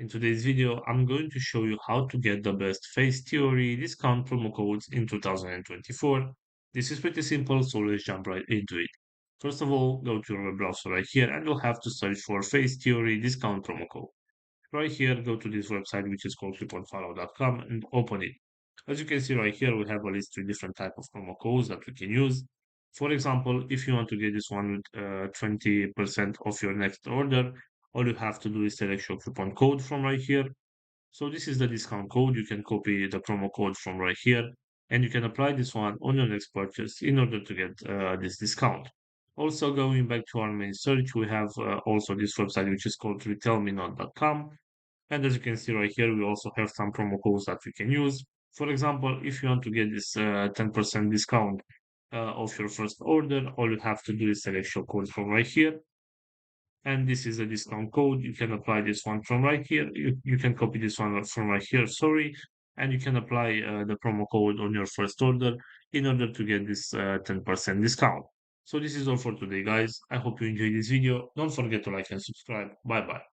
In today's video, I'm going to show you how to get the best Facetheory discount promo codes in 2024. This is pretty simple, so let's jump right into it. First of all, go to your web browser right here and you'll have to search for Facetheory discount promo code. Right here, go to this website which is called couponfollow.com and open it. As you can see right here, we have a list with different type of promo codes that we can use. For example, if you want to get this one with 20% off your next order, all you have to do is select your coupon code from right here. So this is the discount code. You can copy the promo code from right here and you can apply this one on your next purchase in order to get this discount. Also, going back to our main search, we have also this website which is called retailmenot.com. And as you can see right here, we also have some promo codes that we can use. For example, if you want to get this 10% discount of your first order, all you have to do is select your code from right here. And this is a discount code. You can apply this one from right here. You can copy this one from right here, sorry. And you can apply the promo code on your first order in order to get this 10% discount. So this is all for today, guys. I hope you enjoyed this video. Don't forget to like and subscribe. Bye bye.